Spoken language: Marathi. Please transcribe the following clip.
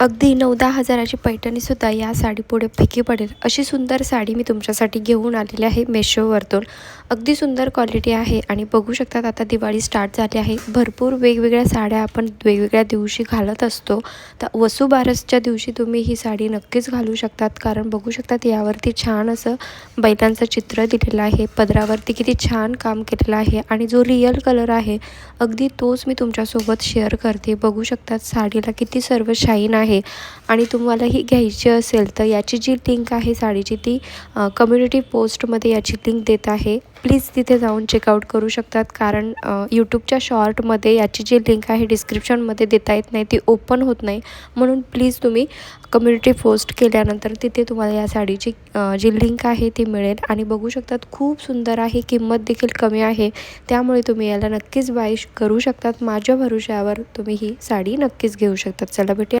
अगदी 9-10 हजाराची पैठणीसुद्धा या साडीपुढे फिकी पडेल अशी सुंदर साडी मी तुमच्यासाठी घेऊन आलेली आहे मेशोवरतून. अगदी सुंदर क्वालिटी आहे आणि बघू शकतात आता दिवाळी स्टार्ट झाली आहे. भरपूर वेगवेगळ्या साड्या आपण वेगवेगळ्या दिवशी घालत असतो. तर वसुबारसच्या दिवशी तुम्ही ही साडी नक्कीच घालू शकतात. कारण बघू शकतात यावरती छान असं बैलांचं चित्र दिलेलं आहे. पदरावरती किती छान काम केलेलं आहे आणि जो रिअल कलर आहे अगदी तोच मी तुमच्यासोबत शेअर करते. बघू शकतात साडीला किती सर्व शाईन आहे. आणि तुम्हाला ही घ्यायची असेल तर याची जी लिंक आहे साडीची ती कम्युनिटी पोस्टमध्ये याची लिंक देत आहे. प्लीज तिथे जाऊन चेकआउट करू शकतात. कारण यूट्यूबच्या शॉर्टमध्ये याची जी लिंक आहे डिस्क्रिप्शनमध्ये देता येत नाही, ती ओपन होत नाही. म्हणून प्लीज तुम्ही कम्युनिटी पोस्ट केल्यानंतर तिथे तुम्हाला या साडीची जी लिंक आहे ती मिळेल. आणि बघू शकतात खूप सुंदर आहे, किंमत देखील कमी आहे. त्यामुळे तुम्ही याला नक्कीच बाय करू शकतात. माझ्या भरोश्यावर तुम्ही ही साडी नक्कीच घेऊ शकतात. चला भेटूया.